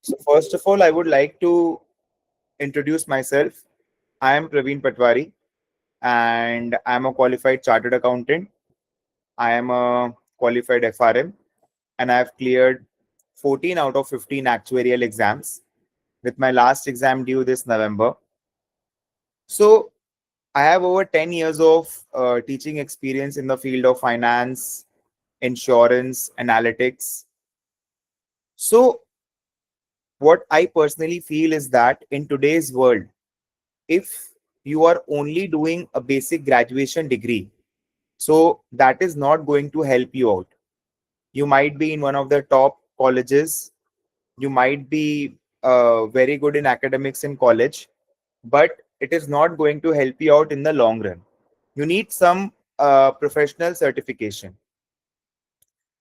So first of all, I would like to introduce myself. I am Praveen Patwari and I am a qualified chartered accountant. I am a qualified FRM and I have cleared 14 out of 15 actuarial exams with my last exam due this November. So I have over 10 years of teaching experience in the field of finance, insurance, analytics. So what I personally feel is that in today's world, if you are only doing a basic graduation degree, so that is not going to help you out. You might be in one of the top colleges, you might be very good in academics in college, but it is not going to help you out in the long run. You need some professional certification.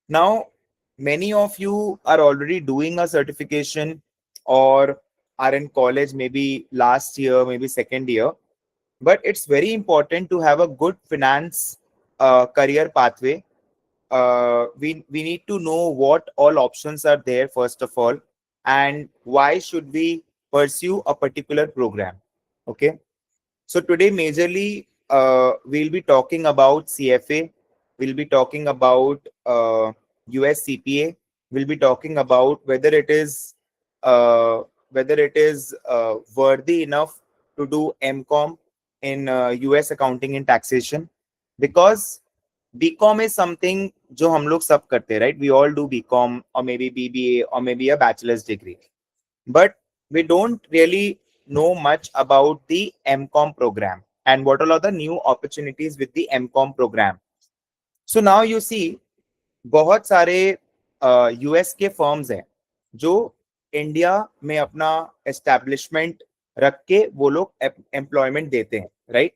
Now, many of you are already doing a certification or are in college, maybe last year, maybe second year, but it's very important to have a good finance career pathway. We need to know what all options are there, first of all, and why should we pursue a particular program. Okay, so today majorly we'll be talking about CFA, we'll be talking about US CPA, we'll be talking about uh, whether it is worthy enough to do MCOM in US accounting and taxation, because BCom is something जो हम लोग सब करते हैं, right? We all do BCom or maybe BBA or maybe a bachelor's degree, but we don't really know much about the MCOM program and what all are the new opportunities with the MCOM program. So now you see बहुत सारे US के firms हैं जो India में अपना establishment रख के वो लोग एम्प्लॉयमेंट देते हैं, राइट?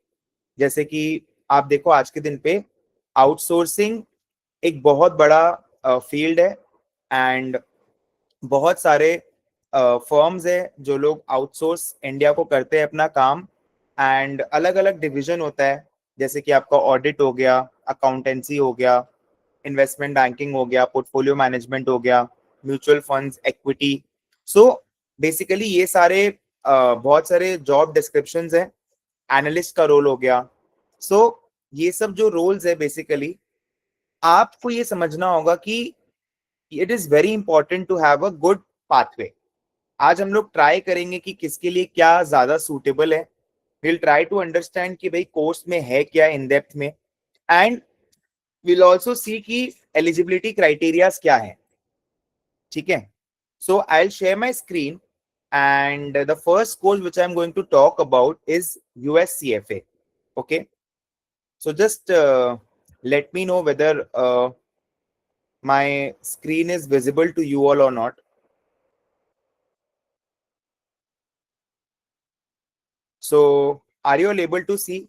जैसे कि आप देखो आज के दिन पे आउटसोर्सिंग एक बहुत बड़ा फील्ड है एंड बहुत सारे फर्म्स है जो लोग आउटसोर्स इंडिया को करते हैं अपना काम, एंड अलग अलग डिवीजन होता है, जैसे कि आपका ऑडिट हो गया, अकाउंटेंसी हो गया, इन्वेस्टमेंट बैंकिंग हो गया, पोर्टफोलियो मैनेजमेंट हो गया, mutual funds, equity. So basically ये सारे बहुत सारे जॉब डिस्क्रिप्शंस हैं. एनालिस्ट का रोल हो गया. सो ये सब जो रोल्स है बेसिकली आपको ये समझना होगा कि it is very important to have a good pathway. आज हम लोग ट्राई करेंगे कि किसके लिए क्या ज्यादा सूटेबल है. विल ट्राई टू अंडरस्टैंड कि भाई कोर्स में है क्या इन डेप्थ में, एंड विल ऑल्सो सी कि एलिजिबिलिटी क्राइटेरियाज क्या है. ठीक है, so I will share my screen and the first course which I'm going to talk about is US CFA. Okay, so just let me know whether my screen is visible to you all or not. So are you all able to see?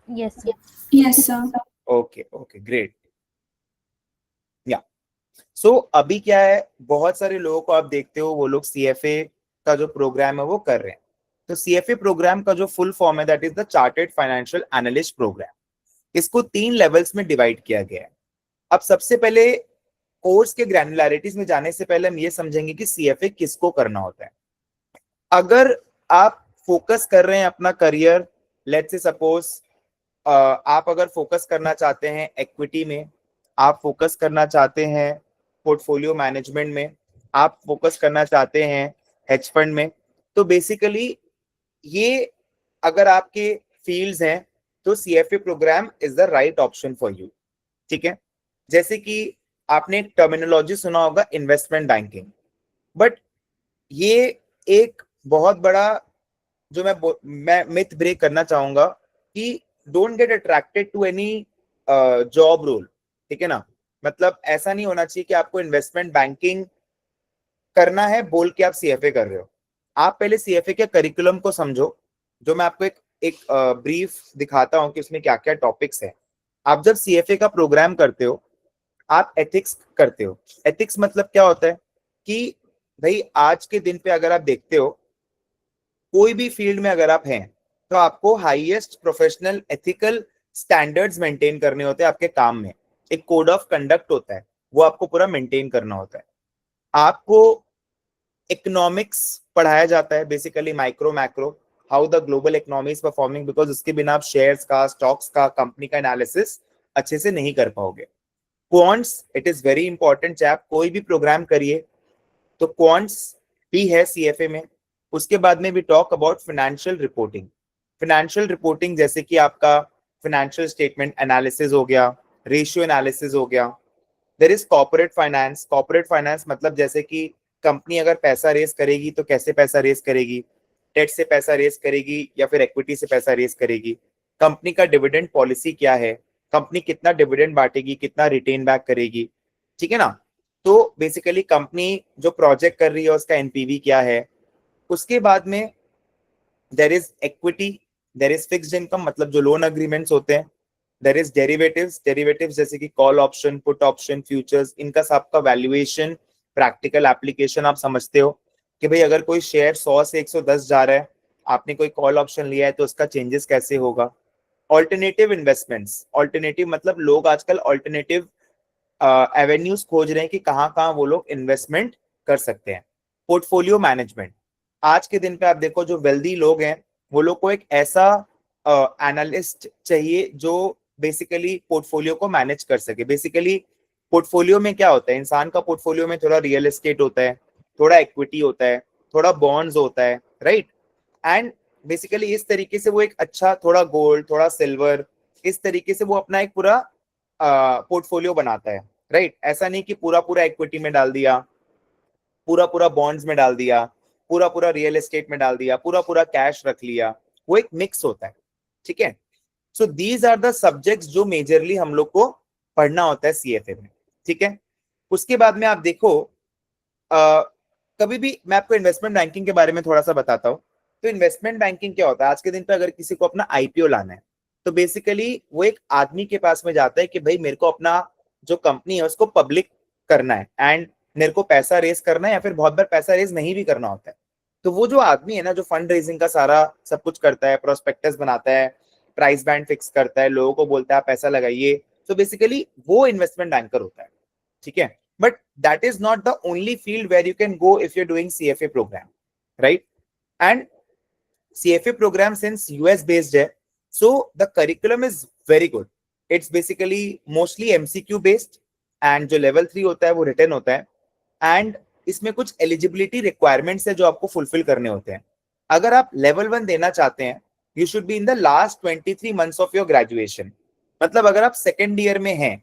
Yes, sir. Yes, sir. Okay, okay, great. Yeah. सो अभी क्या है, बहुत सारे लोगों को आप देखते हो वो लोग सीएफए का जो प्रोग्राम है वो कर रहे हैं. तो सीएफए प्रोग्राम का जो फुल फॉर्म है that is the chartered financial analyst programme. इसको 3 लेवल्स में डिवाइड किया गया है. अब सबसे पहले कोर्स के ग्रैन्युलैरिटीज में जाने से पहले हम ये समझेंगे कि सीएफए किसको करना होता है. अगर आप फोकस कर रहे हैं अपना करियर, लेट्स से सपोज आप अगर फोकस करना चाहते हैं इक्विटी में, आप फोकस करना चाहते हैं पोर्टफोलियो मैनेजमेंट में, आप फोकस करना चाहते हैं हेज फंड में, तो बेसिकली ये अगर आपके फील्ड्स हैं तो CFA programme is the right option for you. ठीक है, जैसे कि आपने एक टर्मिनोलॉजी सुना होगा इन्वेस्टमेंट बैंकिंग, बट ये एक बहुत बड़ा जो मैं मिथ ब्रेक करना चाहूंगा कि don't get attracted to any job role. ठीक है ना, मतलब ऐसा नहीं होना चाहिए कि आपको इन्वेस्टमेंट बैंकिंग करना है बोल के आप सीएफए कर रहे हो. आप पहले सीएफए के करिकुलम को समझो, जो मैं आपको एक ब्रीफ दिखाता हूं कि उसमें क्या क्या टॉपिक्स है. आप जब सीएफए का प्रोग्राम करते हो आप एथिक्स करते हो. एथिक्स मतलब क्या होता है कि भाई आज के दिन पे अगर आप देखते हो कोई भी फील्ड में अगर आप हैं तो आपको highest professional ethical standards maintain करने होते हैं आपके काम में. एक कोड ऑफ कंडक्ट होता है, वो आपको पूरा मेंटेन करना होता है. आपको इकोनॉमिक्स पढ़ाया जाता है, basically micro macro, how the global economy is performing, because उसके बिना आप शेयर्स का, स्टॉक्स का, कंपनी का एनालिसिस अच्छे से नहीं कर पाओगे। Quants, it is very important, चाहे आप कोई भी प्रोग्राम करिए तो क्वांट्स भी है सीएफए में। उसके बाद में भी talk about financial reporting. Financial reporting जैसे कि आपका फाइनेंशियल स्टेटमेंट एनालिसिस हो गया, रेशियो एनालिसिस हो गया। There is corporate finance. Corporate finance मतलब जैसे कि कंपनी अगर पैसा रेस करेगी तो कैसे पैसा रेस करेगी, डेट से पैसा रेस करेगी या फिर इक्विटी से पैसा रेस करेगी, कंपनी का डिविडेंड पॉलिसी क्या है, कंपनी कितना डिविडेंड बांटेगी, कितना रिटेन बैक करेगी, ठीक है ना। तो बेसिकली कंपनी जो प्रोजेक्ट कर रही है उसका एनपीवी क्या है। उसके बाद में there is equity, there is fixed income मतलब जो लोन अग्रीमेंट्स होते हैं, देयर इज डेरिवेटिव्स। डेरिवेटिव्स जैसे कि call option, put option, futures, इनका सबका वैल्यूएशन, प्रैक्टिकल एप्लीकेशन आप समझते हो कि भाई अगर कोई शेयर 100 से 110 जा रहा है, आपने कोई कॉल ऑप्शन लिया है तो उसका चेंजेस कैसे होगा। ऑल्टरनेटिव इन्वेस्टमेंट्स, ऑल्टरनेटिव मतलब लोग आजकल ऑल्टरनेटिव एवेन्यूज खोज रहे हैं कि कहाँ कहाँ वो लोग इन्वेस्टमेंट कर सकते हैं। पोर्टफोलियो मैनेजमेंट, आज के दिन पे आप देखो जो वेल्दी लोग हैं वो लोग को एक ऐसा एनालिस्ट चाहिए जो बेसिकली पोर्टफोलियो को मैनेज कर सके। बेसिकली पोर्टफोलियो में क्या होता है, इंसान का पोर्टफोलियो में थोड़ा रियल एस्टेट होता है, थोड़ा इक्विटी होता है, थोड़ा बॉन्ड्स होता है, राइट। एंड बेसिकली इस तरीके से वो एक अच्छा, थोड़ा गोल्ड, थोड़ा सिल्वर, इस तरीके से वो अपना एक पूरा पोर्टफोलियो बनाता है, राइट। ऐसा नहीं कि पूरा पूरा इक्विटी में डाल दिया, पूरा पूरा बॉन्ड्स में डाल दिया, पूरा पूरा रियल एस्टेट में डाल दिया, पूरा पूरा कैश रख लिया, वो एक मिक्स होता है, ठीक है। So these are the subjects जो मेजरली हम लोग को पढ़ना होता है सीएफए में, ठीक है। उसके बाद में आप देखो कभी भी मैं आपको इन्वेस्टमेंट बैंकिंग के बारे में थोड़ा सा बताता हूँ। तो इन्वेस्टमेंट बैंकिंग क्या होता है, आज के दिन पे अगर किसी को अपना आईपीओ लाना है तो बेसिकली वो एक आदमी के पास में जाता है कि भाई मेरे को अपना जो कंपनी है उसको पब्लिक करना है एंड मेरे को पैसा रेज करना है, या फिर बहुत बार पैसा रेज नहीं भी करना होता है। तो वो जो आदमी है ना, जो फंड रेजिंग का सारा सब कुछ करता है, प्रोस्पेक्टस बनाता है, प्राइस बैंड फिक्स करता है, लोगों को बोलता है पैसा लगाइए, तो बेसिकली वो इन्वेस्टमेंट बैंकर होता है, ठीक है। But that is not the only field where you can go if you are doing CFA programme, right. And CFA program since US based है, so the curriculum is very good. It's basically mostly MCQ based and जो level 3 होता है वो written होता है and इसमें कुछ eligibility requirements है जो आपको fulfill करने होते हैं। अगर आप level 1 देना चाहते हैं, you should be in the last 23 months of your graduation। मतलब अगर आप second year में हैं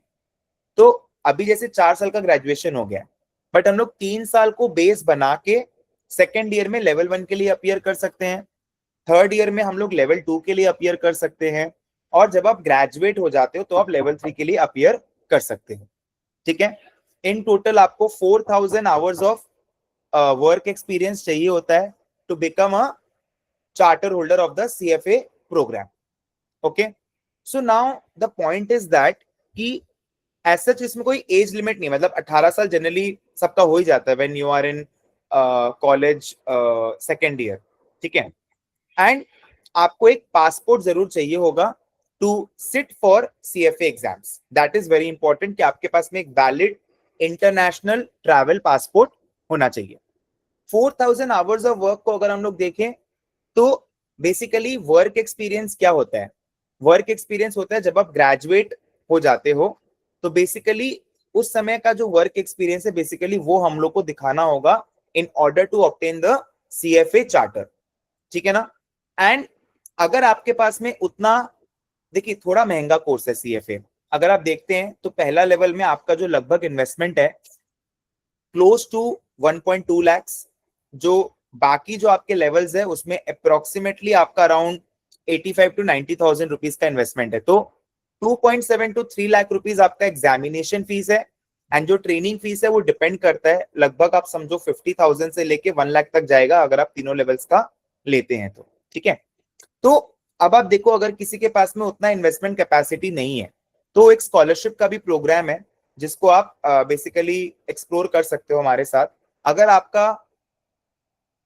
तो अभी जैसे 4 साल का ग्रेजुएशन हो गया, बट हम लोग 3 साल को बेस बना के सेकेंड ईयर में लेवल 1 के लिए अपीयर कर सकते हैं, थर्ड ईयर में हम लोग लेवल 2 के लिए अपीयर कर सकते हैं, और जब आप ग्रेजुएट हो जाते हो तो आप लेवल 3 के लिए अपीयर कर सकते हैं, ठीक है। इन टोटल आपको 4000 आवर्स ऑफ वर्क एक्सपीरियंस चाहिए होता है to become a charter holder of the CFA programme, okay. So now the point is that कि एज सच इसमें कोई एज लिमिट नहीं, मतलब 18 साल जनरली सबका हो ही जाता है when you are in college second year, ठीक है। एंड आपको एक पासपोर्ट जरूर चाहिए होगा to sit for CFA exams. That is very important कि आपके पास में एक वैलिड इंटरनेशनल ट्रैवल पासपोर्ट होना चाहिए। 4000 आवर्स ऑफ वर्क को अगर हम लोग देखें तो बेसिकली वर्क एक्सपीरियंस क्या होता है, वर्क एक्सपीरियंस होता है जब आप ग्रेजुएट हो जाते हो तो बेसिकली उस समय का जो वर्क एक्सपीरियंस है बेसिकली वो हम लोग को दिखाना होगा in order to obtain the CFA charter, ठीक है ना। एंड अगर आपके पास में उतना, देखिए थोड़ा महंगा कोर्स है सीएफए, अगर आप देखते हैं तो पहला लेवल में आपका जो लगभग इन्वेस्टमेंट है क्लोज टू 1.2 lakhs, जो बाकी जो आपके लेवल्स है उसमें अप्रोक्सीमेटली आपका अराउंड 85 to 90,000 रुपीज का इन्वेस्टमेंट है। तो 2.7 to 3 लाख रुपीज आपका एग्जामिनेशन फीस है, एंड जो ट्रेनिंग फीस है वो डिपेंड करता है, लगभग आप समझो 50,000 से लेके 1 लाख तक जाएगा अगर आप तीनों लेवल्स का लेते हैं तो, ठीक है। तो अब आप देखो अगर किसी के पास में उतना इन्वेस्टमेंट कैपेसिटी नहीं है तो एक स्कॉलरशिप का भी प्रोग्राम है जिसको आप बेसिकली एक्सप्लोर कर सकते हो हमारे साथ। अगर आपका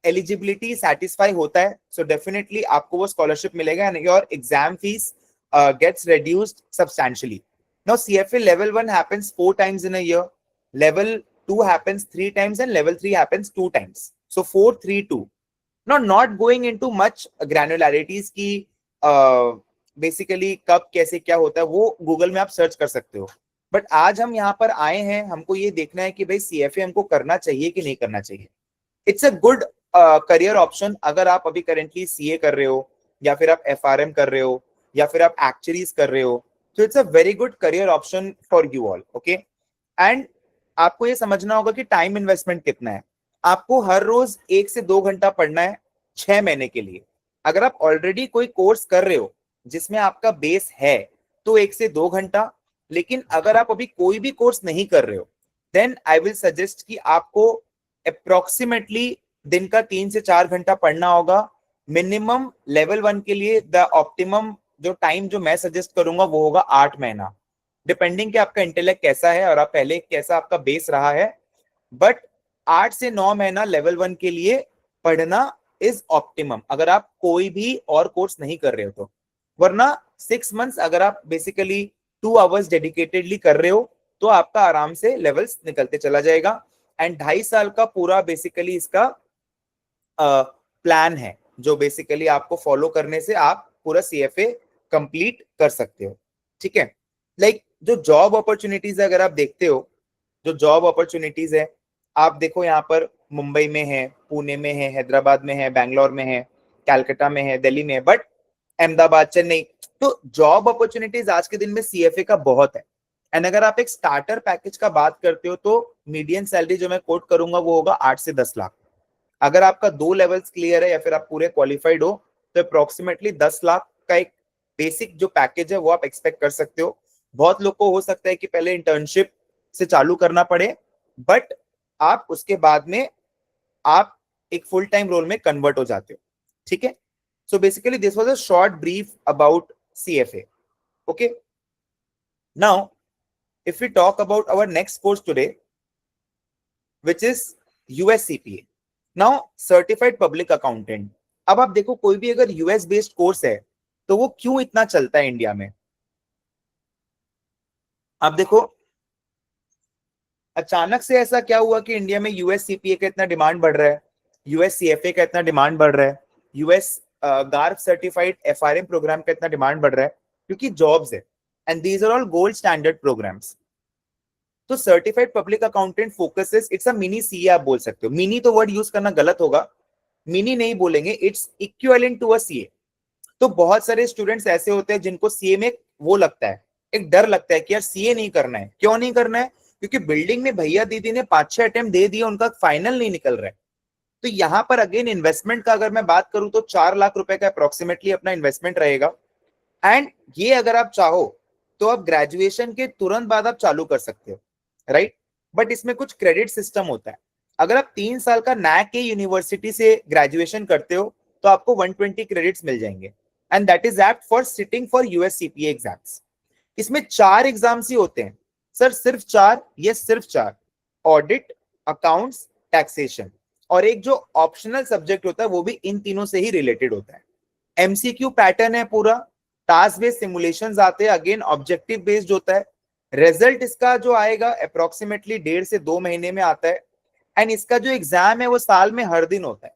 एलिजिबिलिटी सेटिस्फाई होता है सो डेफिनेटली आपको वो स्कॉलरशिप मिलेगा and your exam fees gets reduced substantially. Now CFA level 1 happens 4 times in a year, level 2 happens 3 times and level 3 happens 2 times. So 432. Now, not going into much granularities की basically कब कैसे क्या होता है वो Google में आप search कर सकते हो, बट आज हम यहाँ पर आए हैं, हमको ये देखना है कि भाई सीएफए हमको करना चाहिए कि नहीं करना चाहिए. It's a good career option. अगर आप अभी करेंटली सीए कर रहे हो, या फिर आप एफआरएम कर रहे हो, या फिर आप एक्चुअरीज कर रहे हो, तो it's a very good career option for you all. Okay. And आपको ये समझना होगा कि टाइम इन्वेस्टमेंट कितना है. आपको हर रोज 1 से 2 घंटा पढ़ना है 6 महीने के लिए. अगर आप ऑलरेडी कोई कोर्स कर रहे हो जिसमें आपका बेस है तो 1 से 2 घंटा. लेकिन अगर आप अभी कोई भी कोर्स नहीं कर रहे हो, देन आई विल सजेस्ट कि आपको अप्रोक्सीमेटली दिन का 3 से 4 घंटा पढ़ना होगा मिनिमम. लेवल 1 के लिए द ऑप्टिमम जो टाइम जो मैं सजेस्ट करूंगा वो होगा 8 महीना, डिपेंडिंग कि आपका इंटेलेक्ट कैसा है और आप पहले कैसा आपका बेस रहा है. बट 8 से 9 महीना लेवल 1 के लिए पढ़ना इज ऑप्टिमम अगर आप कोई भी और कोर्स नहीं कर रहे हो तो. वरना 6 मंथ्स अगर आप बेसिकली 2 आवर्स डेडिकेटेडली कर रहे हो तो आपका आराम से लेवल्स निकलते चला जाएगा. एंड 2.5 साल का पूरा बेसिकली इसका प्लान है जो बेसिकली आपको फॉलो करने से आप पूरा सीएफए कंप्लीट कर सकते हो. ठीक है. लाइक जो जॉब अपॉर्चुनिटीज है, अगर आप देखते हो जो जॉब अपॉर्चुनिटीज है, आप देखो यहाँ पर मुंबई में है, पुणे में है, हैदराबाद में है, बैंगलोर में है, कैलकाटा में है, दिल्ली में है, बट अहमदाबाद, चेन्नई. तो जॉब अपॉर्चुनिटीज आज के दिन में सीएफए का बहुत है. एंड अगर आप एक स्टार्टर पैकेज का बात करते हो तो मीडियन सैलरी जो मैं कोट करूंगा वो होगा 8 से 10 लाख. अगर आपका 2 लेवल्स क्लियर है या फिर आप पूरे क्वालिफाइड हो तो अप्रोक्सीमेटली 10 लाख का एक बेसिक जो पैकेज है वो आप एक्सपेक्ट कर सकते हो. बहुत लोग को हो सकता है कि पहले इंटर्नशिप से चालू करना पड़े, बट आप उसके बाद में आप एक फुल टाइम रोल में कन्वर्ट हो जाते हो. ठीक है. So basically this was a short brief about CFA. Okay. Now if we talk about our next course today, which is USCPA. Now, Certified Public Accountant. अब आप देखो कोई भी अगर यूएस बेस्ड कोर्स है तो वो क्यों इतना चलता है इंडिया में. आप देखो अचानक से ऐसा क्या हुआ कि इंडिया में यूएस सीपीए का इतना डिमांड बढ़ रहा है, यूएस सीएफए का इतना डिमांड बढ़ रहा है, US GARP certified FRM programme का इतना डिमांड बढ़ रहा है, क्योंकि जॉब्स है. And these are all gold standard programmes. तो certified public accountant focuses, it's a mini CA आप बोल सकते हो. मिनी तो वर्ड यूज करना गलत होगा, मिनी नहीं बोलेंगे, it's equivalent to a CA. तो बहुत सारे स्टूडेंट्स ऐसे होते हैं जिनको सीए में वो लगता है, एक डर लगता है कि यार सीए नहीं करना है. क्यों नहीं करना है? क्योंकि बिल्डिंग में भैया दीदी ने 5-6 अटेम्प्ट दे दिए, उनका फाइनल नहीं निकल रहा है. तो यहाँ पर अगेन इन्वेस्टमेंट का अगर मैं बात करूं तो 4 लाख रुपए का अप्रोक्सीमेटली अपना इन्वेस्टमेंट रहेगा. एंड ये अगर आप चाहो तो आप ग्रेजुएशन के तुरंत बाद आप चालू कर सकते हो, राइट. बट इसमें कुछ क्रेडिट सिस्टम होता है. अगर आप 3 साल का नैक के यूनिवर्सिटी से ग्रेजुएशन करते हो तो आपको 120 क्रेडिट्स मिल जाएंगे. And that is apt for sitting for US CPA exams. इसमें 4 एग्जाम्स ही होते हैं सर, सिर्फ 4. ये सिर्फ 4: ऑडिट, अकाउंट्स, टैक्सेशन, और एक जो ऑप्शनल सब्जेक्ट होता है वो भी इन तीनों से ही रिलेटेड होता है. एमसीक्यू पैटर्न है पूरा, टास्क बेस्ड सिमुलेशंस आते हैं, अगेन ऑब्जेक्टिव बेस्ड होता है. रिजल्ट इसका जो आएगा अप्रोक्सीमेटली 1.5 से 2 महीने में आता है. एंड इसका जो एग्जाम है वो साल में हर दिन होता है.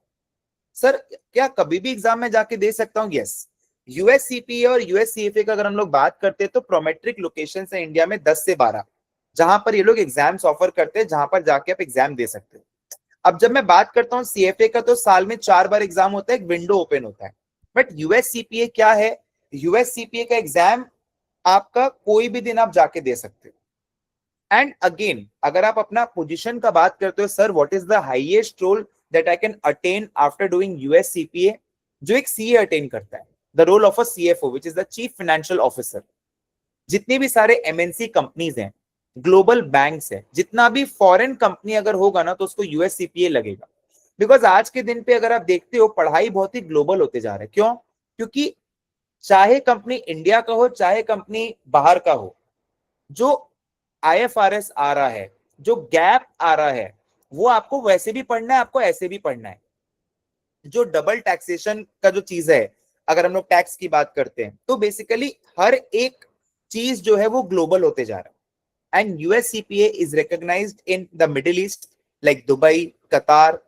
सर क्या कभी भी एग्जाम में जाके दे सकता हूँ? यस. यूएस सीपीए और यूएस सीएफए का अगर हम लोग बात करते हैं तो प्रोमेट्रिक लोकेशन है इंडिया में 10 से 12 जहां पर ये लोग एग्जाम्स ऑफर करते हैं, जहां पर जाके आप एग्जाम दे सकते हो. अब जब मैं बात करता हूँ सीएफए का तो साल में 4 बार एग्जाम होता है, एक विंडो ओपन होता है. बट यूएस सीपीए क्या है? यूएस सीपीए का एग्जाम आपका कोई भी दिन आप जाके दे सकते हो. एंड अगेन अगर आप अपना पोजीशन का बात करते हो, sir what is the highest role that I can attain after doing US CPA, जो एक सीए अटेन करता है, the role of a CFO which is the chief financial officer. जितनी भी सारे एमएनसी कंपनीज हैं, ग्लोबल बैंक्स है, जितना भी फॉरेन कंपनी अगर होगा ना तो उसको यूएस सीपीए लगेगा. बिकॉज आज के दिन पे अगर आप देखते हो पढ़ाई बहुत ही ग्लोबल होते जा रहा है. क्यों? क्योंकि चाहे कंपनी इंडिया का हो चाहे कंपनी बाहर का हो, जो आईएफआरएस आ रहा है, जो गैप आ रहा है, वो आपको वैसे भी पढ़ना है, आपको ऐसे भी पढ़ना है. जो डबल टैक्सेशन का जो चीज है, अगर हम लोग टैक्स की बात करते हैं तो बेसिकली हर एक चीज जो है वो ग्लोबल होते जा रहा है. And US CPA is recognised in the Middle East like Dubai, Qatar,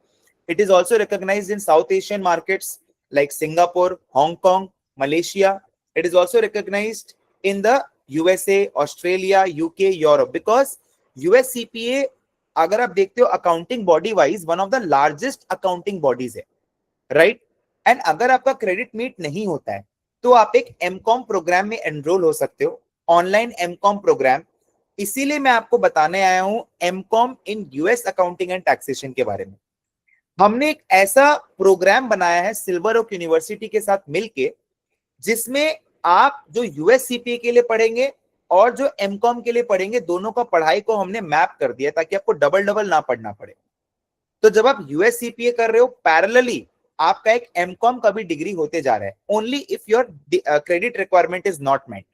It is also recognized in South Asian markets like Singapore, Hong Kong, Malaysia. It is also recognized in the USA, Australia, UK, Europe, because USCPA अगर आप देखते हो accounting body wise one of the largest accounting bodies है, right? And अगर आपका credit meet नहीं होता है तो आप एक एमकॉम प्रोग्राम में एनरोल हो सकते हो, ऑनलाइन एमकॉम प्रोग्राम। इसीलिए मैं आपको बताने आया हूं MCom in US accounting and taxation के बारे में। हमने एक ऐसा प्रोग्राम बनाया है सिल्वर ओक यूनिवर्सिटी के साथ मिलके, जिसमें आप जो यूएस सीपीए के लिए पढ़ेंगे और जो एमकॉम के लिए पढ़ेंगे, दोनों का पढ़ाई को हमने मैप कर दिया ताकि आपको डबल डबल ना पढ़ना पड़े। तो जब आप यूएस सीपीए कर रहे हो, पैरेलली आपका एक एमकॉम का भी डिग्री होते जा रहा है, only if your credit requirement is not met.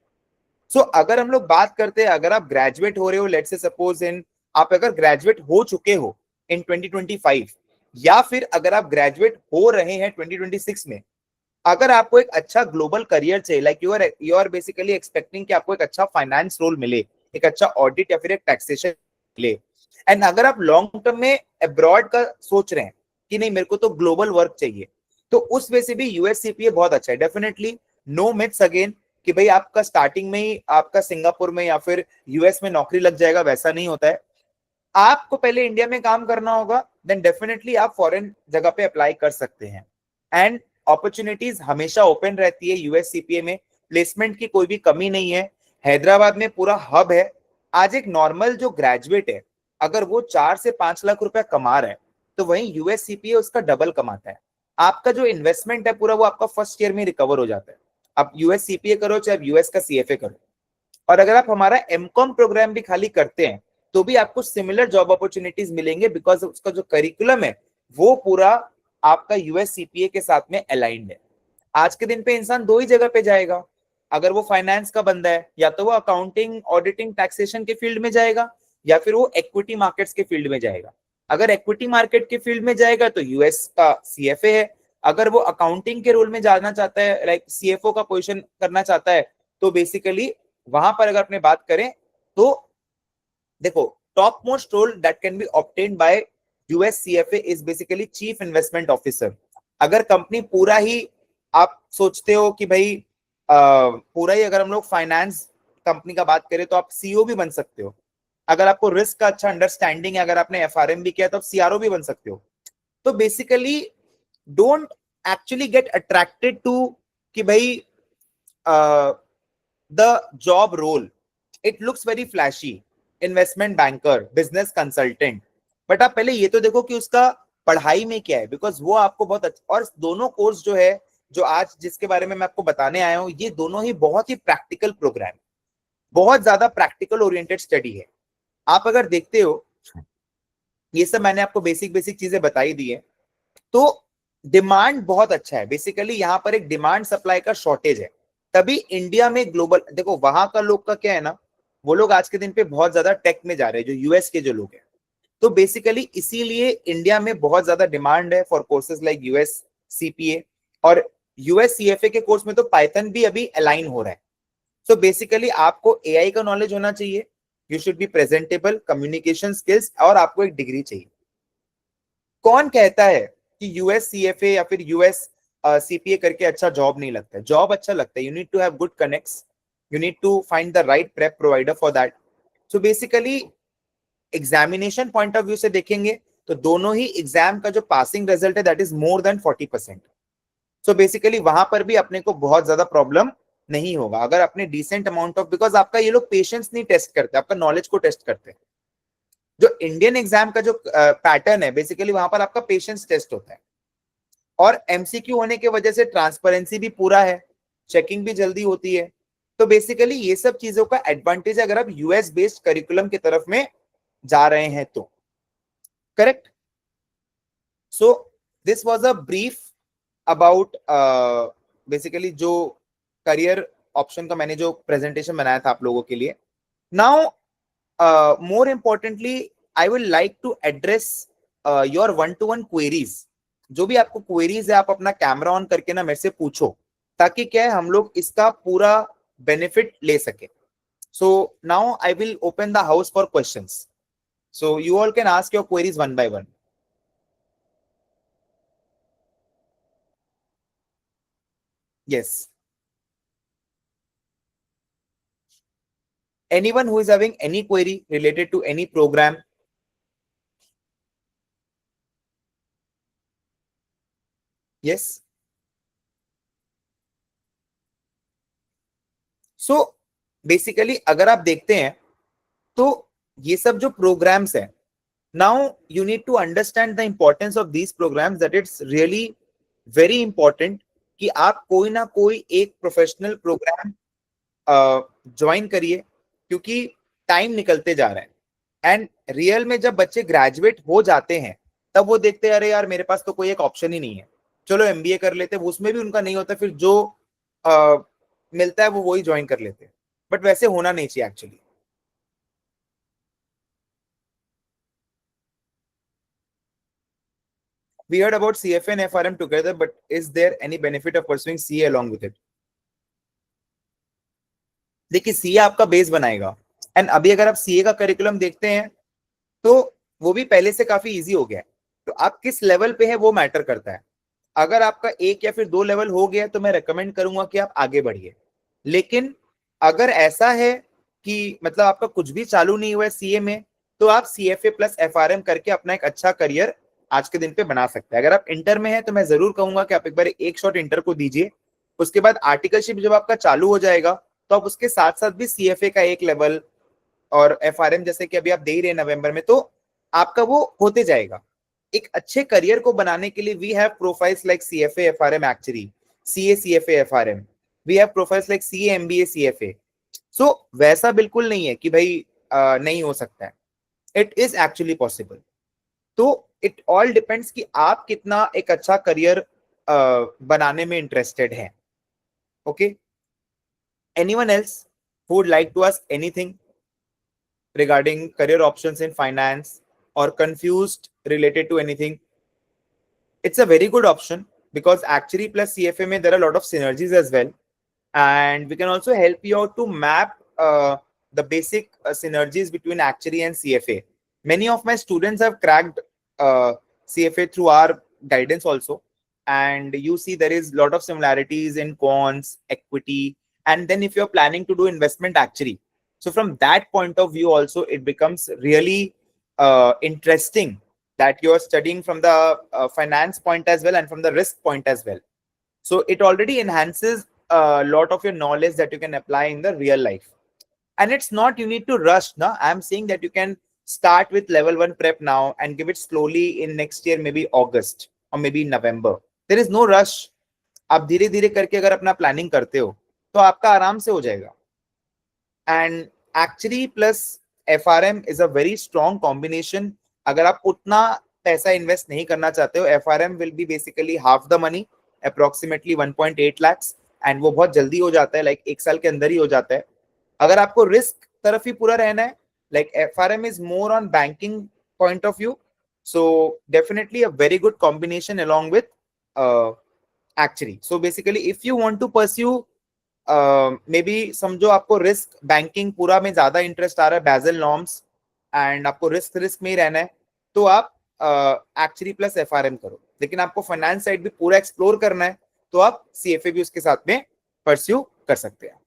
So अगर हम लोग बात करते हैं, अगर आप ग्रेजुएट हो रहे हो, लेट्स से सपोज इन, आप अगर ग्रेजुएट हो चुके हो इन 2025, या फिर अगर आप ग्रेजुएट हो रहे हैं 2026 में, अगर आपको एक अच्छा ग्लोबल करियर चाहिए, like you are basically expecting कि आपको एक अच्छा फाइनेंस रोल मिले, एक अच्छा ऑडिट या फिर एक टैक्सेशन मिले, एंड अगर आप लॉन्ग टर्म में अब्रॉड का सोच रहे हैं कि नहीं मेरे को तो ग्लोबल वर्क चाहिए, तो उस वजह से भी यूएस सीपीए बहुत अच्छा है। डेफिनेटली नो मिथ्स अगेन कि भाई आपका स्टार्टिंग में ही आपका सिंगापुर में या फिर यूएस में नौकरी लग जाएगा, वैसा नहीं होता है। आपको पहले इंडिया में काम करना होगा, देन डेफिनेटली आप फॉरेन जगह पे अप्लाई कर सकते हैं। एंड अपॉर्चुनिटीज हमेशा ओपन रहती है यूएस सीपीए में, प्लेसमेंट की कोई भी कमी नहीं है। हैदराबाद में पूरा हब है। आज एक नॉर्मल जो ग्रेजुएट है, अगर वो 4 से 5 लाख रुपया कमा रहा है, तो वहीं यूएस सीपीए उसका डबल कमाता है। आपका जो इन्वेस्टमेंट है पूरा, वो आपका फर्स्ट ईयर में रिकवर हो जाता है। आप यूएस सीपीए करो चाहे यूएस का सीएफए करो, और अगर आप हमारा एमकॉम प्रोग्राम भी खाली करते हैं तो भी आपको सिमिलर जॉब अपॉर्चुनिटीज मिलेंगे, बिकॉज उसका जो करिकुलम है वो पूरा आपका यूएस सीपीए के साथ में अलाइंड है। आज के दिन पे इंसान दो ही जगह पे जाएगा, अगर वो फाइनेंस का बंदा है या तो वो अकाउंटिंग, ऑडिटिंग, टैक्सेशन के फील्ड में जाएगा, या फिर वो इक्विटी मार्केट्स के फील्ड में जाएगा। अगर इक्विटी मार्केट के फील्ड में जाएगा तो यूएस का सीएफए है। अगर वो अकाउंटिंग के रोल में जाना चाहता है, लाइक सीएफओ का पोजीशन करना चाहता है, तो बेसिकली वहां पर अगर अपने बात करें तो देखो, top most role that can be obtained by US CFA is basically chief investment officer. अगर कंपनी पूरा ही, आप सोचते हो कि भाई पूरा ही, अगर हम लोग फाइनेंस कंपनी का बात करें तो आप सीईओ भी बन सकते हो। अगर आपको रिस्क का अच्छा अंडरस्टैंडिंग है, अगर आपने एफआरएम भी किया तो आप सीआरओ भी बन सकते हो। तो basically don't actually get attracted to कि भाई the job role, it looks very flashy, investment banker, business consultant, but आप पहले ये तो देखो कि उसका पढ़ाई में क्या है, बिकॉज वो आपको बहुत अच्छा। और दोनों कोर्स जो है, जो आज जिसके बारे में मैं आपको बताने आया हूँ, ये दोनों ही बहुत ही प्रैक्टिकल प्रोग्राम, बहुत ज्यादा प्रैक्टिकल ओरिएंटेड स्टडी है। आप अगर देखते हो, ये सब मैंने आपको बेसिक बेसिक चीजें बताई दी है, तो डिमांड बहुत अच्छा है। बेसिकली यहाँ पर एक डिमांड सप्लाई का शॉर्टेज है, तभी इंडिया में ग्लोबल, देखो वहां का लोग का क्या है ना, वो लोग आज के दिन पे बहुत ज्यादा टेक में जा रहे हैं, जो यूएस के जो लोग हैं। तो बेसिकली इसीलिए इंडिया में बहुत ज्यादा डिमांड है for courses like US CPA, और यूएस सीएफए के कोर्स में तो पाइथन भी अभी अलाइन हो रहा है। सो बेसिकली आपको एआई का नॉलेज होना चाहिए, you should be presentable, communication skills, और आपको एक डिग्री चाहिए। कौन कहता है कि यूएस सीएफए या फिर यूएस सीपीए करके अच्छा जॉब नहीं लगता है? जॉब अच्छा लगता है। You need to have good connects, you need to find the right prep provider for that. So basically examination point of view से देखेंगे तो दोनों ही एग्जाम का जो पासिंग रिजल्ट है that is more than 40%। So basically वहां पर भी अपने को बहुत ज्यादा प्रॉब्लम नहीं होगा, अगर अपने डिसेंट अमाउंट ऑफ, बिकॉज आपका ये लोग पेशेंस नहीं टेस्ट करते, आपका नॉलेज को टेस्ट करते हैं। जो इंडियन एग्जाम का जो पैटर्न है, बेसिकली वहां पर आपका पेशेंस टेस्ट होता है, और एमसीक्यू होने की वजह से ट्रांसपेरेंसी भी पूरा है, चेकिंग भी जल्दी होती है। तो बेसिकली ये सब चीजों का एडवांटेज है अगर आप यूएस बेस्ड करिकुलम की तरफ में जा रहे हैं तो। Correct? So this was a brief about basically जो करियर ऑप्शन का मैंने जो प्रेजेंटेशन बनाया था आप लोगों के लिए। Now more importantly, I will like to address your one-to-one queries. जो भी आपको क्वेरीज है, आप अपना कैमरा ऑन करके ना मेरे से पूछो, ताकि क्या है हम लोग इसका पूरा बेनिफिट ले सके। So now I will open the house for questions. So you all can ask your queries one by one. Yes. Anyone who is having any query related to any program? Yes. So basically अगर आप देखते हैं तो ये सब जो programmes है, now you need to understand the importance of these programmes, that it's really very important कि आप कोई ना कोई एक प्रोफेशनल प्रोग्राम ज्वाइन करिए, क्योंकि टाइम निकलते जा रहा है। एंड रियल में जब बच्चे ग्रेजुएट हो जाते हैं तब वो देखते हैं अरे यार मेरे पास तो कोई एक ऑप्शन ही नहीं है, चलो एमबीए कर लेते हैं। उसमें भी उनका नहीं होता, फिर जो मिलता है वो वही ज्वाइन कर लेते हैं। बट वैसे होना नहीं चाहिए actually. We heard about CFA and FRM together, but is there any benefit of pursuing CA along with it? देखिए सीए आपका बेस बनाएगा, एंड अभी अगर आप सीए का करिकुलम देखते हैं तो वो भी पहले से काफी इजी हो गया है। तो आप किस लेवल पे है वो मैटर करता है। अगर आपका एक या फिर दो लेवल हो गया तो मैं रेकमेंड करूंगा कि आप आगे बढ़िए। लेकिन अगर ऐसा है कि मतलब आपका कुछ भी चालू नहीं हुआ है सीए में, तो आप सीएफए प्लस एफआरएम करके अपना एक अच्छा करियर आज के दिन पे बना सकते हैं। अगर आप इंटर में है तो मैं जरूर कहूंगा कि आप एक बार एक शॉट इंटर को दीजिए। उसके बाद आर्टिकलशिप जब आपका चालू हो जाएगा तो आप उसके साथ साथ भी सीएफए का एक लेवल और एफआरएम जैसे कि अभी आप दे ही रहे हैं नवंबर में, तो आपका वो होते जाएगा। एक अच्छे करियर को बनाने के लिए we have profiles like CFA FRM, actually CA CFA FRM, we have profiles like CA MBA CFA. So वैसा बिल्कुल नहीं है कि भाई नहीं हो सकता है, इट इज एक्चुअली पॉसिबल। तो इट ऑल डिपेंड्स कि आप कितना एक अच्छा करियर बनाने में इंटरेस्टेड है। Okay, anyone else who would like to ask anything regarding career options in finance or confused related to anything? It's a very good option because actuary plus CFA mein there are a lot of synergies as well, and we can also help you out to map the basic synergies between actuary and CFA. Many of my students have cracked CFA through our guidance also, and you see there is a lot of similarities in quants, equity, and then if you're planning to do investment actuary, so from that point of view also it becomes really interesting that you're studying from the finance point as well and from the risk point as well. So it already enhances a lot of your knowledge that you can apply in the real life. And it's not you need to rush. No, I'm saying that you can start with level 1 prep now and give it slowly in next year, maybe August or maybe November. There is no rush. आप धीरे धीरे करके अगर अपना planning करते हो तो आपका आराम से हो जाएगा। And actually plus FRM is a very strong combination. अगर आप उतना पैसा इन्वेस्ट नहीं करना चाहते हो, FRM will be basically half the money, approximately 1.8 lakhs, and वो बहुत जल्दी हो जाता है, लाइक एक साल के अंदर ही हो जाता है। अगर आपको रिस्क तरफ ही पूरा रहना है, like FRM is more on banking point of view, so definitely a very good combination along with actually. So basically if you want to pursue may be समझो आपको रिस्क बैंकिंग पूरा में ज्यादा इंटरेस्ट आ रहा है, बेजल नॉर्म्स, एंड आपको risk risk में ही रहना है, तो आप एक्चुअली प्लस एफआरएम करो। लेकिन आपको फाइनेंस साइड भी पूरा एक्सप्लोर करना है तो आप सीएफए भी उसके साथ में परस्यू कर सकते हैं।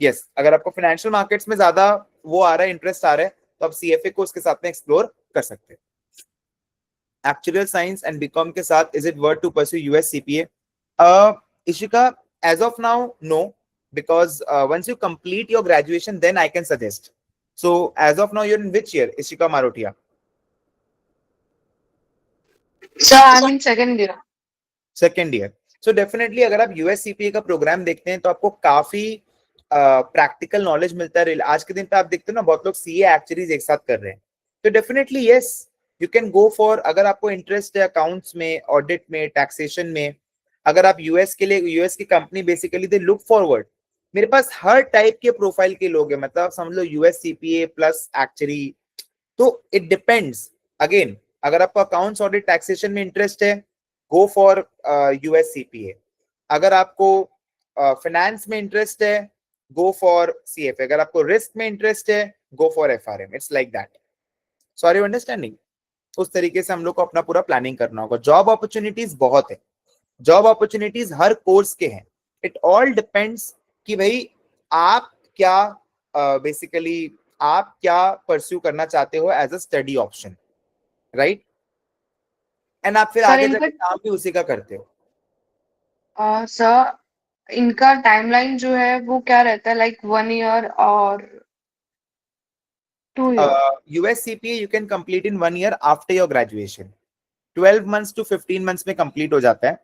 यस, अगर आपको फाइनेंशियल मार्केट्स में ज्यादा वो आ रहा है, इंटरेस्ट आ रहा है, तो आप सीएफए को उसके साथ में एक्सप्लोर कर सकते हैं। एक्चुअल साइंस एंड बीकॉम के साथ is it worth to pursue US CPA? Ishika, as of now no, because once you complete your graduation then I can suggest. So as of now you're in which year, Ishika Marotia? So I'm in second year. Second year. So definitely अगर आप US CPA का programme देखते हैं तो आपको काफी practical knowledge मिलता है। आज के दिन पे आप देखते हो ना बहुत लोग सीए एक्चुअलीज एक साथ कर रहे हैं, तो definitely yes you can go for. अगर आपको इंटरेस्ट है अकाउंट्स में, ऑडिट में, टैक्सेशन में, अगर आप यूएस के लिए, यूएस की company basically they look forward. मेरे पास हर टाइप के प्रोफाइल के लोग हैं, मतलब समझ लो यूएस सीपीए प्लस एक्चुअली। तो इट डिपेंड्स अगेन, अगर आपको अकाउंट्स, ऑडिट, टैक्सेशन में इंटरेस्ट है गो फॉर यूएस सीपीए। अगर आपको फाइनेंस में इंटरेस्ट है गो फॉर सीएफए। अगर आपको रिस्क में इंटरेस्ट है go for FRM. It's like that. Sorry understanding. उस तरीके से हम लोग को अपना पूरा प्लानिंग करना होगा। जॉब अपॉर्चुनिटीज बहुत है, जॉब अपॉर्चुनिटीज हर कोर्स के हैं। It all depends कि भाई आप क्या बेसिकली आप क्या परस्यू करना चाहते हो as a study option, right? And आप फिर सर आगे इनका जाके काम भी उसी का करते हो. सर इनका टाइमलाइन जो है वो क्या रहता है, लाइक 1 ईयर और 2 year? US CPA you can complete in 1 year after your graduation. 12 months to 15 months में complete हो जाता है.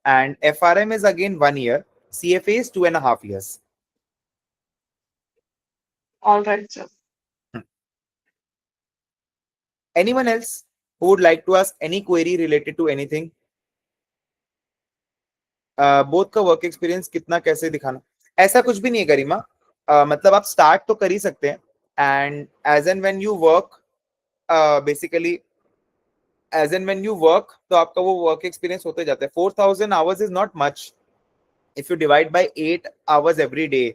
And FRM is again 1 year. CFA is 2.5 years. All right sir. Anyone else who would like to ask any query related to anything? Both का work experience कितना कैसे दिखाना, ऐसा कुछ भी नहीं है गरिमा. मतलब आप स्टार्ट तो कर ही सकते हैं and as and when you work basically as and when you work तो आपका वो वर्क एक्सपीरियंस होते जाता है. 4000 hours is not much if you divide by 8 hours every day.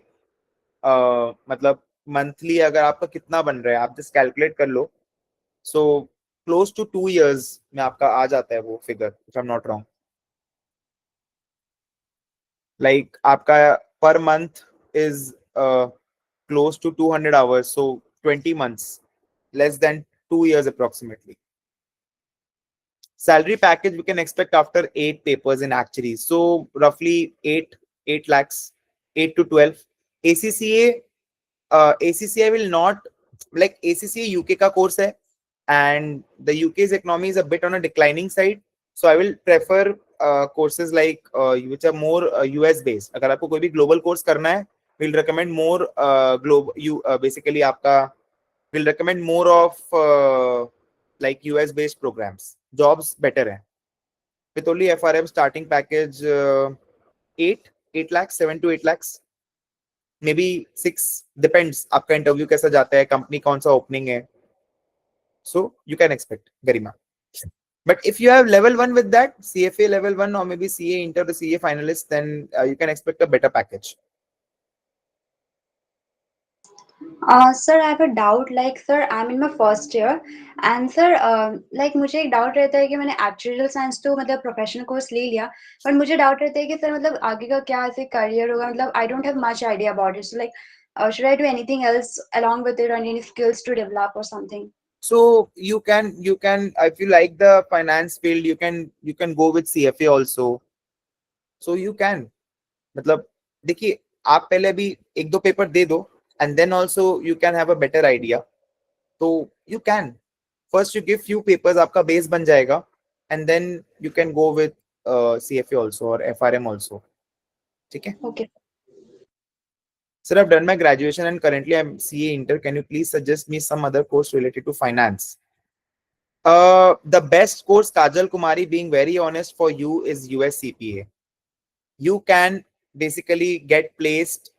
मतलब मंथली अगर आपका कितना बन रहा है आप जस्ट कैलकुलेट कर लो. सो क्लोज टू 2 years में आपका आ जाता है वो figure if I am not wrong. Like आपका per month is close to 200 hours, so 20 months, less than 2 years approximately. Salary package we can expect after 8 papers in actuaries, so roughly 8 lakhs, 8 to 12. ACCA will not, like ACCA UK का course है and the UK's economy is a bit on a declining side, so I will prefer courses like which are more US based. अगर आपको कोई भी global course करना है we'll recommend more basically आपका we'll recommend more of like US based programs. Jobs better है with only FRM starting package 8 lakhs, 7 to 8 lakhs, maybe 6, depends आपका interview कैसा जाता है, कंपनी कौन सा ओपनिंग है. So you can expect Garima. But if you have level 1 with that, CFA level 1 or maybe CA inter the CA finalist, then you can expect a better package. Sir, I have a doubt. Like, sir, I'm in my first year, and sir, like मुझे एक doubt रहता है कि मैंने actual science तो मतलब professional course ले लिया, पर मुझे डाउट रहता है कि सर मतलब आगे का क्या ऐसे करियर होगा. मतलब I don't have much idea about it. So like should I do anything else along with it or any skills to develop or something? So you can if you like the finance field, you can go with CFA also. So you can, मतलब देखिए आप पहले अभी एक दो paper दे दो and then also you can have a better idea. तो you can first you give few papers, आपका base बन जाएगा and then you can go with CFA also or FRM also. ठीक है? Okay. Sir, I've done my graduation and currently I'm CA Inter. Can you please suggest me some other course related to finance? The best course, Kajal Kumari, being very honest for you, is US CPA. You can basically get placed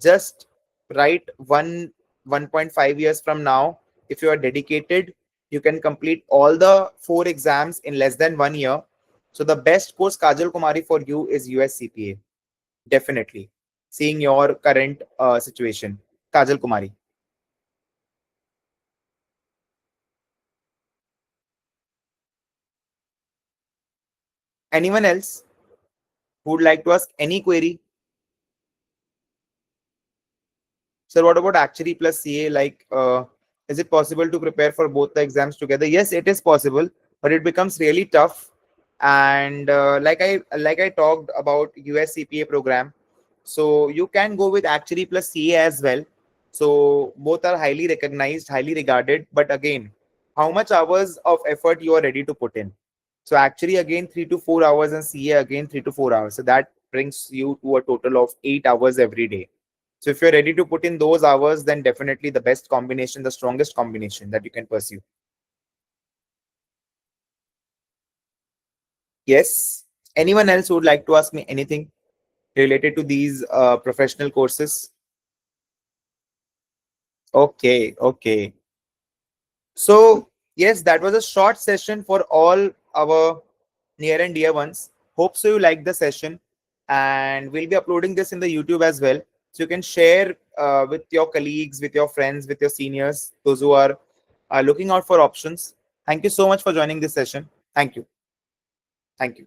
just right 1.5 years from now. If you are dedicated, you can complete all the 4 exams in less than 1 year. So the best course, Kajal Kumari, for you is US CPA. Definitely. Seeing your current situation. Kajal Kumari. Anyone else who would like to ask any query? Sir, what about actuary plus CA? Like, is it possible to prepare for both the exams together? Yes, it is possible, but it becomes really tough. And like I talked about US CPA program, so you can go with actuary plus CA as well. So both are highly recognized, highly regarded. But again, how much hours of effort you are ready to put in? So actually, again 3 to 4 hours, and CA again 3 to 4 hours. So that brings you to a total of 8 hours every day. So if you're ready to put in those hours, then definitely the best combination, the strongest combination that you can pursue. Yes. Anyone else who would like to ask me anything related to these professional courses? Okay. So yes, that was a short session for all our near and dear ones. Hope so you like the session, and we'll be uploading this in the YouTube as well. So you can share with your colleagues, with your friends, with your seniors, those who are looking out for options. Thank you so much for joining this session. Thank you. Thank you.